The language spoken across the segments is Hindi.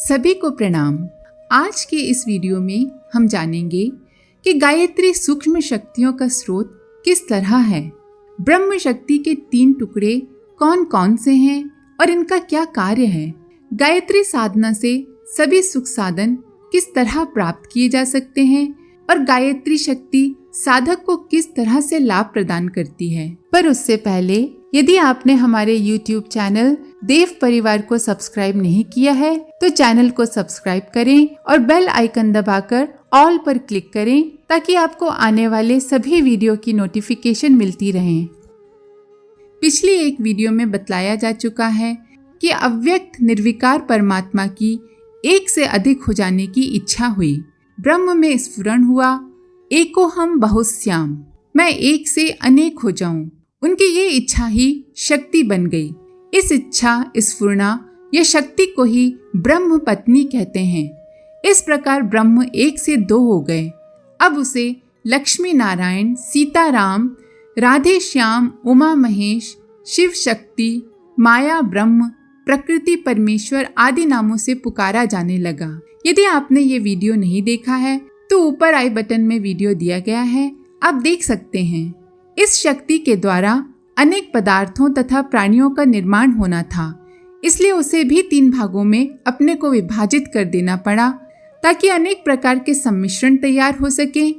सभी को प्रणाम। आज के इस वीडियो में हम जानेंगे कि गायत्री सूक्ष्म शक्तियों का स्रोत किस तरह है, ब्रह्म शक्ति के 3 टुकड़े कौन कौन से हैं और इनका क्या कार्य है, गायत्री साधना से सभी सुख साधन किस तरह प्राप्त किए जा सकते हैं और गायत्री शक्ति साधक को किस तरह से लाभ प्रदान करती है। पर उससे पहले यदि आपने हमारे YouTube चैनल देव परिवार को सब्सक्राइब नहीं किया है तो चैनल को सब्सक्राइब करें और बेल आइकन दबाकर ऑल पर क्लिक करें ताकि आपको आने वाले सभी वीडियो की नोटिफिकेशन मिलती रहे। पिछली एक वीडियो में बतलाया जा चुका है कि अव्यक्त निर्विकार परमात्मा की एक से अधिक हो जाने की इच्छा हुई। ब्रह्म में स्फुरण हुआ, एको हम बहुश्याम, मैं एक से अनेक हो जाऊं। उनकी ये इच्छा ही शक्ति बन गई। इस इच्छा स्फुरणा या शक्ति को ही ब्रह्म पत्नी कहते हैं। इस प्रकार ब्रह्म 1 से 2 हो गए। अब उसे लक्ष्मी नारायण, सीताराम, राधे श्याम, उमा महेश, शिव शक्ति, माया ब्रह्म, प्रकृति परमेश्वर आदि नामों से पुकारा जाने लगा। यदि आपने ये वीडियो नहीं देखा है तो ऊपर आई बटन में वीडियो दिया गया है, आप देख सकते हैं। इस शक्ति के द्वारा अनेक पदार्थों तथा प्राणियों का निर्माण होना था, इसलिए उसे भी 3 भागों में अपने को विभाजित कर देना पड़ा ताकि अनेक प्रकार के सम्मिश्रण तैयार हो सके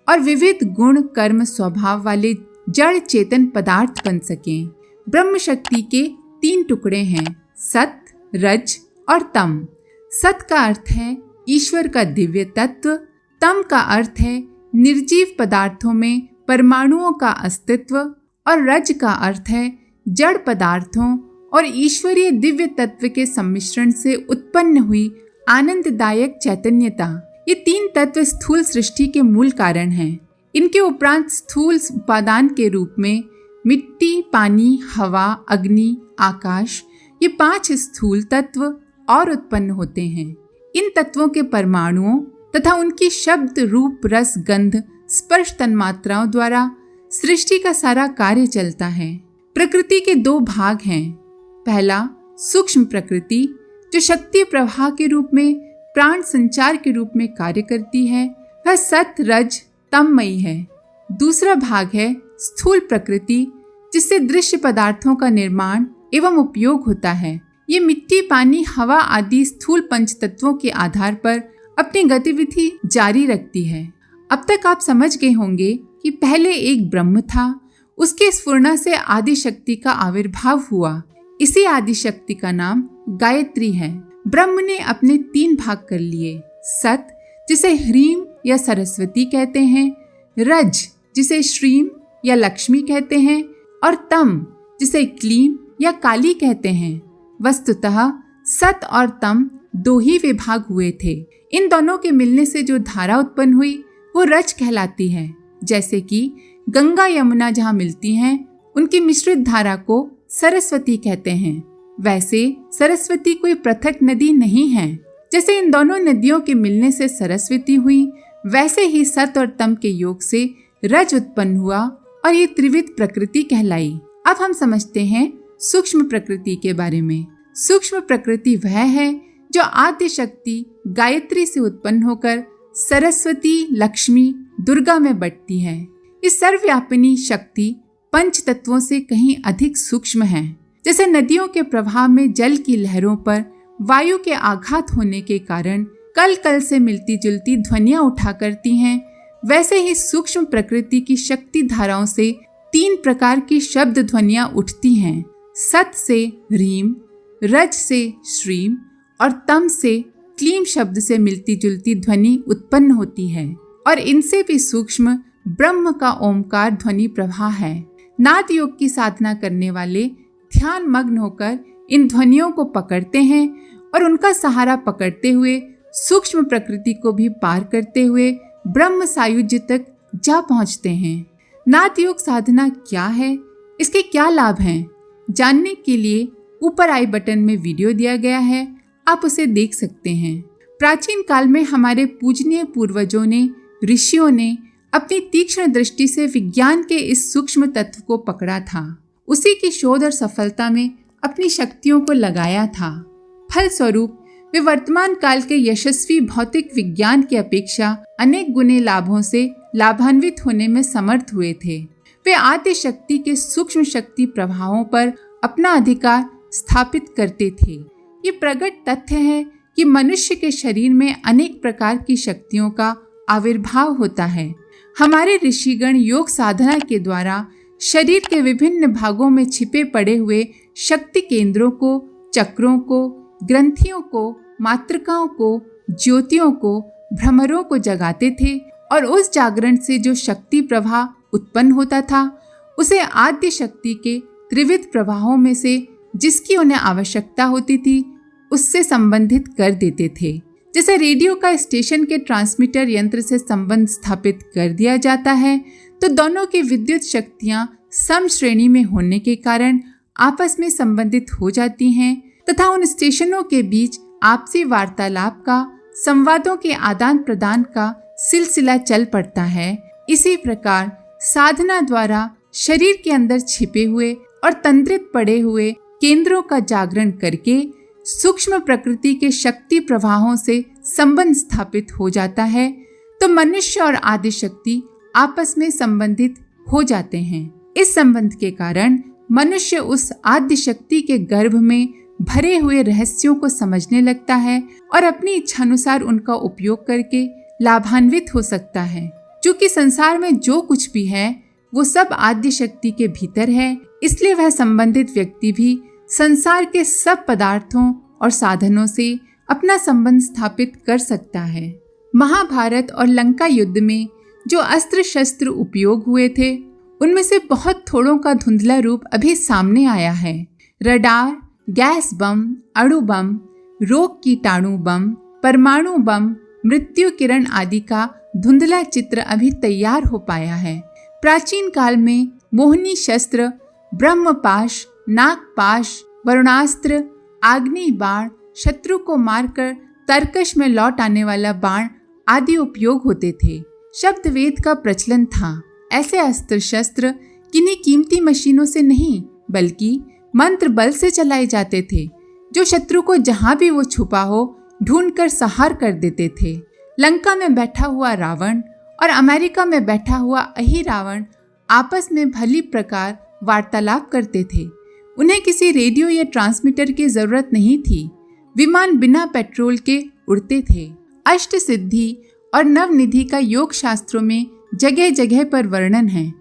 और विविध गुण कर्म स्वभाव वाले जड़ चेतन पदार्थ बन सके। ब्रह्म शक्ति के 3 टुकड़े हैं, सत, रज और तम। सत का अर्थ है ईश्वर का दिव्य तत्व, तम का अर्थ है निर्जीव पदार्थों में परमाणुओं का अस्तित्व और रज का अर्थ है जड़ पदार्थों और ईश्वरीय दिव्य तत्व के सम्मिश्रण से उत्पन्न हुई आनंददायक चैतन्यता। ये 3 तत्व स्थूल सृष्टि के मूल कारण हैं। इनके उपरांत स्थूल उपादान के रूप में मिट्टी, पानी, हवा, अग्नि, आकाश, ये 5 स्थूल तत्व और उत्पन्न होते हैं। इन तत्वों के परमाणुओं तथा उनकी शब्द, रूप, रस, गंध, स्पर्श तन्मात्राओं द्वारा सृष्टि का सारा कार्य चलता है। प्रकृति के 2 भाग हैं। पहला सूक्ष्म प्रकृति जो शक्ति प्रवाह के रूप में प्राण संचार के रूप में कार्य करती है, वह सत, रज, तममयी है। दूसरा भाग है स्थूल प्रकृति जिससे दृश्य पदार्थों का निर्माण एवं उपयोग होता है। ये मिट्टी, पानी, हवा आदि स्थूल पंच तत्वों के आधार पर अपनी गतिविधि जारी रखती है। अब तक आप समझ गए होंगे कि पहले एक ब्रह्म था, उसके स्फुरणा से आदि शक्ति का आविर्भाव हुआ। इसी आदि शक्ति का नाम गायत्री है। ब्रह्म ने अपने 3 भाग कर लिए, सत जिसे ह्रीम या सरस्वती कहते हैं, रज जिसे श्रीम या लक्ष्मी कहते हैं और तम जिसे क्लीम या काली कहते हैं। वस्तुतः सत और तम 2 ही विभाग हुए थे। इन दोनों के मिलने से जो धारा उत्पन्न हुई वो रज कहलाती है। जैसे कि गंगा यमुना जहाँ मिलती हैं उनकी मिश्रित धारा को सरस्वती कहते हैं, वैसे सरस्वती कोई पृथक नदी नहीं है। जैसे इन दोनों नदियों के मिलने से सरस्वती हुई, वैसे ही सत और तम के योग से रज उत्पन्न हुआ और ये त्रिविध प्रकृति कहलाई। अब हम समझते हैं सूक्ष्म प्रकृति के बारे में। सूक्ष्म प्रकृति वह है जो आद्य शक्ति गायत्री से उत्पन्न होकर सरस्वती, लक्ष्मी, दुर्गा में बटती है। इस सर्वव्यापिनी शक्ति पंच तत्वों से कहीं अधिक सूक्ष्म है। जैसे नदियों के प्रवाह में जल की लहरों पर वायु के आघात होने के कारण कल कल से मिलती जुलती ध्वनियां उठा करती हैं, वैसे ही सूक्ष्म प्रकृति की शक्ति धाराओं से 3 प्रकार की शब्द ध्वनियां उठती हैं। सत से ह्रीम, रज से श्रीम और तम से क्लीम शब्द से मिलती जुलती ध्वनि उत्पन्न होती है और इनसे भी सूक्ष्म ब्रह्म का ओमकार ध्वनि प्रवाह है। नाद योग की साधना करने वाले ध्यान मग्न होकर इन ध्वनियों को पकड़ते हैं और उनका सहारा पकड़ते हुए सूक्ष्म प्रकृति को भी पार करते हुए ब्रह्म सायुज्य तक जा पहुंचते हैं। नाद योग साधना क्या है, इसके क्या लाभ हैं, जानने के लिए ऊपर आई बटन में वीडियो दिया गया है, आप उसे देख सकते हैं। प्राचीन काल में हमारे पूजनीय पूर्वजों ने, ऋषियों ने अपनी तीक्ष्ण दृष्टि से विज्ञान के इस सूक्ष्म तत्व को पकड़ा था, उसी की शोध और सफलता में अपनी शक्तियों को लगाया था। फलस्वरूप वे वर्तमान काल के यशस्वी भौतिक विज्ञान की अपेक्षा अनेक गुने लाभों से लाभान्वित होने में समर्थ हुए थे। वे आद्य शक्ति के सूक्ष्म शक्ति प्रभावों पर अपना अधिकार स्थापित करते थे। ये प्रकट तथ्य है कि मनुष्य के शरीर में अनेक प्रकार की शक्तियों का आविर्भाव होता है। हमारे ऋषिगण योग साधना के द्वारा शरीर के विभिन्न भागों में छिपे पड़े हुए शक्ति केंद्रों को, चक्रों को, ग्रंथियों को, मातृकाओं को, ज्योतियों को, भ्रमरों को जगाते थे और उस जागरण से जो शक्ति प्रवाह उत्पन्न होता था उसे आद्य शक्ति के त्रिविध प्रवाहों में से जिसकी उन्हें आवश्यकता होती थी उससे संबंधित कर देते थे। जैसे रेडियो का स्टेशन के ट्रांसमीटर यंत्र से संबंध स्थापित कर दिया जाता है, तो दोनों की विद्युत शक्तियां सम श्रेणी में होने के कारण आपस में संबंधित हो जाती हैं तथा उन स्टेशनों के बीच आपसी वार्तालाप का, संवादों के आदान प्रदान का सिलसिला चल पड़ता है। इसी प्रकार साधना द्वारा शरीर के अंदर छिपे हुए और तंत्रित पड़े हुए केंद्रों का जागरण करके सूक्ष्म प्रकृति के शक्ति प्रवाहों से संबंध स्थापित हो जाता है, तो मनुष्य और आदि शक्ति आपस में संबंधित हो जाते हैं। इस संबंध के कारण मनुष्य उस आद्य शक्ति के गर्भ में भरे हुए रहस्यों को समझने लगता है और अपनी इच्छानुसार उनका उपयोग करके लाभान्वित हो सकता है। क्योंकि संसार में जो कुछ भी है वो सब आद्य शक्ति के भीतर है, इसलिए वह संबंधित व्यक्ति भी संसार के सब पदार्थों और साधनों से अपना संबंध स्थापित कर सकता है। महाभारत और लंका युद्ध में जो अस्त्र शस्त्र उपयोग हुए थे उनमें से बहुत थोड़ों का धुंधला रूप अभी सामने आया है। रडार, गैस बम, अणु बम, रोग कीटाणु बम, परमाणु बम, मृत्यु किरण आदि का धुंधला चित्र अभी तैयार हो पाया है। प्राचीन काल में मोहिनी शस्त्र, ब्रह्मपाश, नागपाश, वरुणास्त्र, आग्नेय बाण, शत्रु को मारकर तरकश में लौट आने वाला बाण आदि उपयोग होते थे। शब्द वेद का प्रचलन था। ऐसे अस्त्र शस्त्र किन्हीं कीमती मशीनों से नहीं बल्कि मंत्र बल से चलाए जाते थे, जो शत्रु को जहां भी वो छुपा हो ढूंढकर संहार कर देते थे। लंका में बैठा हुआ रावण और अमेरिका में बैठा हुआ अहिरावण आपस में भली प्रकार वार्तालाप करते थे। उन्हें किसी रेडियो या ट्रांसमीटर की जरूरत नहीं थी। विमान बिना पेट्रोल के उड़ते थे। अष्ट सिद्धि और नवनिधि का योग शास्त्रों में जगह जगह पर वर्णन है।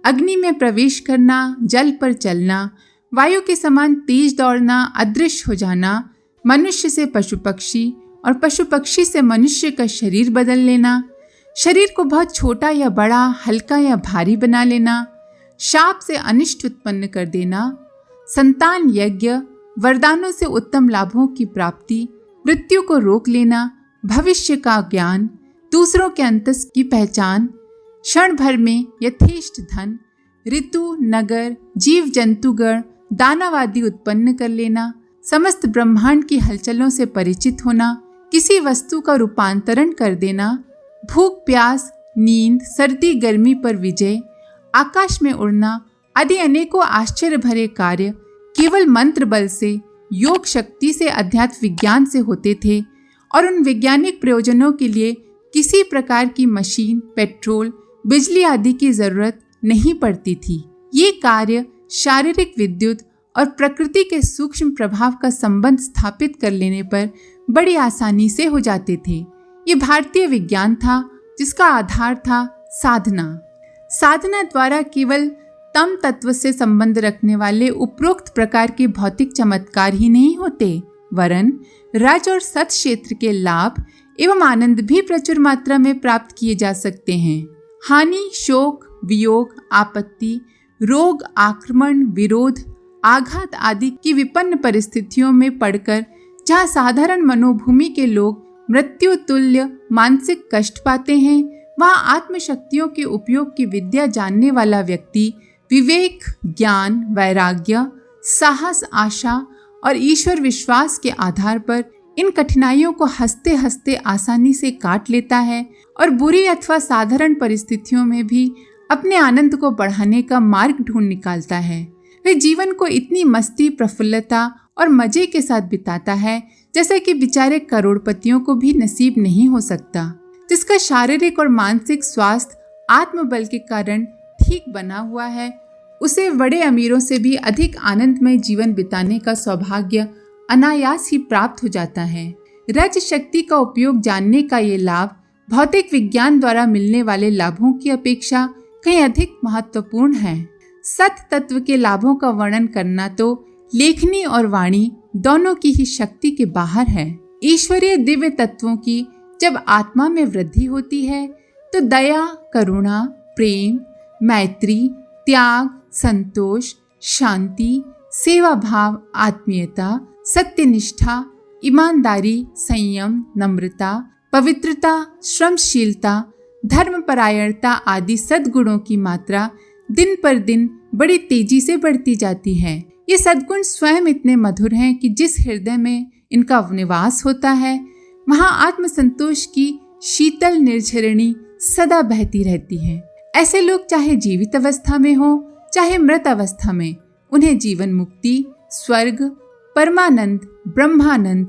अग्नि में प्रवेश करना, जल पर चलना, वायु के समान तेज दौड़ना, अदृश्य हो जाना, मनुष्य से पशु पक्षी और पशु पक्षी से मनुष्य का शरीर बदल लेना, शरीर को बहुत छोटा या बड़ा, हल्का या भारी बना लेना, शाप से अनिष्ट उत्पन्न कर देना, संतान यज्ञ, वरदानों से उत्तम लाभों की प्राप्ति, मृत्यु को रोक लेना, भविष्य का ज्ञान, दूसरों के अंतस की पहचान, क्षण भर में यथेष्ट धन, ऋतु, नगर, जीव जंतुगण, दानव आदि उत्पन्न कर लेना, समस्त ब्रह्मांड की हलचलों से परिचित होना, किसी वस्तु का रूपांतरण कर देना, भूख प्यास, नींद, सर्दी गर्मी पर विजय, आकाश में उड़ना आदि अनेकों आश्चर्य भरे कार्य केवल मंत्र बल से, योग शक्ति से, अध्यात्म विज्ञान से होते थे और उन वैज्ञानिक प्रयोजनों के लिए किसी प्रकार की मशीन, पेट्रोल, बिजली आदि की जरूरत नहीं पड़ती थी। ये कार्य शारीरिक विद्युत और प्रकृति के सूक्ष्म प्रभाव का संबंध स्थापित कर लेने पर बड़ी आसानी से हो जाते थे। ये भारतीय विज्ञान था जिसका आधार था साधना। साधना द्वारा केवल तम तत्व से संबंध रखने वाले उपरोक्त प्रकार के भौतिक चमत्कार ही नहीं होते, वरन रज और सत क्षेत्र के लाभ एवं आनंद भी प्रचुर मात्रा में प्राप्त किए जा सकते हैं। हानि, शोक, वियोग, आपत्ति, रोग, आक्रमण, विरोध, आघात आदि की विपन्न परिस्थितियों में पड़कर जहाँ साधारण मनोभूमि के लोग मृत्यु तुल्य मानसिक कष्ट पाते हैं, वहाँ आत्मशक्तियों के उपयोग की विद्या जानने वाला व्यक्ति विवेक, ज्ञान, वैराग्य, साहस, आशा और ईश्वर विश्वास के आधार पर इन कठिनाइयों को हंसते हंसते आसानी से काट लेता है और बुरी अथवा साधारण परिस्थितियों में भी अपने आनंद को बढ़ाने का मार्ग ढूंढ निकालता है। वह जीवन को इतनी मस्ती, प्रफुल्लता और मजे के साथ बिताता है जैसा कि बेचारे करोड़पतियों को भी नसीब नहीं हो सकता। जिसका शारीरिक और मानसिक स्वास्थ्य आत्मबल के कारण ठीक बना हुआ है, उसे बड़े अमीरों से भी अधिक आनंदमय जीवन बिताने का सौभाग्य अनायास ही प्राप्त हो जाता है। रज शक्ति का उपयोग जानने का ये लाभ भौतिक विज्ञान द्वारा मिलने वाले लाभों की अपेक्षा कहीं अधिक महत्वपूर्ण है। सत तत्व के लाभों का वर्णन करना तो लेखनी और वाणी दोनों की ही शक्ति के बाहर है। ईश्वरीय दिव्य तत्वों की जब आत्मा में वृद्धि होती है तो दया, करुणा, प्रेम, मैत्री, त्याग, संतोष, शांति, सेवा भाव, आत्मीयता, सत्यनिष्ठा, ईमानदारी, संयम, नम्रता, पवित्रता, श्रमशीलता, धर्मपरायणता आदि सद्गुणों की मात्रा दिन पर दिन बड़ी तेजी से बढ़ती जाती है। ये सद्गुण स्वयं इतने मधुर हैं कि जिस हृदय में इनका निवास होता है वहाँ आत्मसंतोष की शीतल निर्झरणी सदा बहती रहती है। ऐसे लोग चाहे जीवित अवस्था में हो चाहे मृत अवस्था में, उन्हें जीवन मुक्ति, स्वर्ग, परमानंद, ब्रह्मानंद,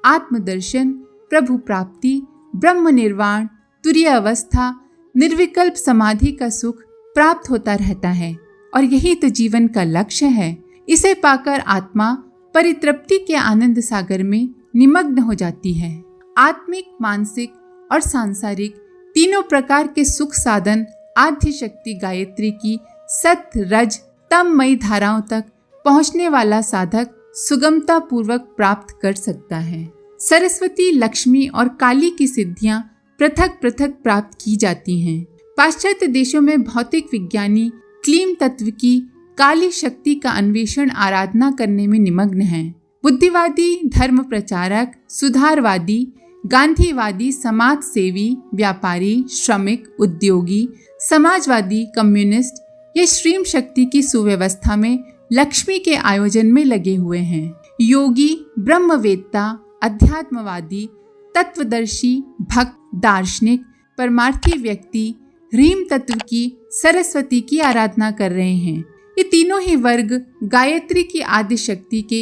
आत्मदर्शन, प्रभु प्राप्ति, ब्रह्म निर्वाण, तुरीय अवस्था, निर्विकल्प समाधि का सुख प्राप्त होता रहता है और यही तो जीवन का लक्ष्य है। इसे पाकर आत्मा परितृप्ति के आनंद सागर में निमग्न हो जाती है। आत्मिक, मानसिक और सांसारिक तीनों प्रकार के सुख साधन आद्य शक्ति गायत्री की सत, रज, तममयी धाराओं तक पहुंचने वाला साधक सुगमता पूर्वक प्राप्त कर सकता है। सरस्वती, लक्ष्मी और काली की सिद्धियां पृथक पृथक प्राप्त की जाती हैं। पाश्चात्य देशों में भौतिक विज्ञानी क्लीम तत्व की काली शक्ति का अन्वेषण, आराधना करने में निमग्न हैं। बुद्धिवादी, धर्म प्रचारक, सुधारवादी, गांधीवादी, समाज सेवी, व्यापारी, श्रमिक, उद्योगी, समाजवादी, कम्युनिस्ट ये श्रीम शक्ति की सुव्यवस्था में लक्ष्मी के आयोजन में लगे हुए हैं। योगी, ब्रह्मवेत्ता, अध्यात्मवादी, तत्वदर्शी, भक्त, दार्शनिक, परमार्थी व्यक्ति ह्रीम तत्व की, सरस्वती की आराधना कर रहे हैं। ये तीनों ही वर्ग गायत्री की आदि शक्ति के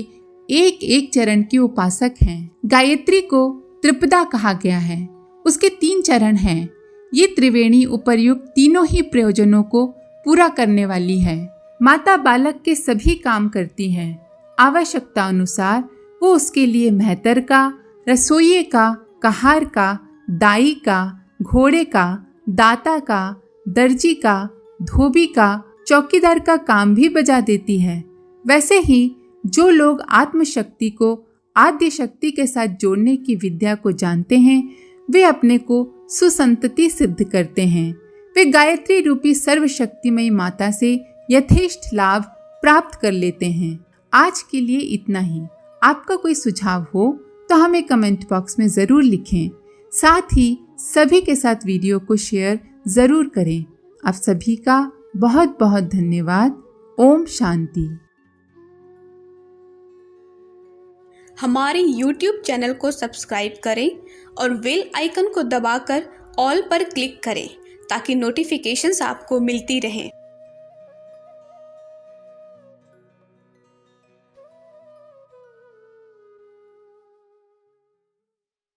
एक एक चरण के उपासक हैं। गायत्री को त्रिपदा कहा गया है। उसके 3 चरण हैं। ये त्रिवेणी उपर्युक्त तीनों ही प्रयोजनों को पूरा करने वाली है। माता बालक के सभी काम करती है। आवश्यकता अनुसार वो उसके लिए मेहतर का, रसोइये का, कहार का, दाई का, घोड़े का, दाता का, दर्जी का, धोबी का, चौकीदार का काम भी बजा देती है। वैसे ही जो लोग आत्मशक्ति को आद्य शक्ति के साथ जोड़ने की विद्या को जानते हैं वे अपने को सुसंतति सिद्ध करते हैं। वे गायत्री रूपी सर्वशक्तिमयी माता से यथेष्ट लाभ प्राप्त कर लेते हैं। आज के लिए इतना ही। आपका कोई सुझाव हो तो हमें कमेंट बॉक्स में ज़रूर लिखें। साथ ही सभी के साथ वीडियो को शेयर ज़रूर करें। आप सभी का बहुत बहुत धन्यवाद। ओम शांति। हमारे YouTube चैनल को सब्सक्राइब करें और बेल आइकन को दबाकर ऑल पर क्लिक करें ताकि नोटिफिकेशंस आपको मिलती रहें।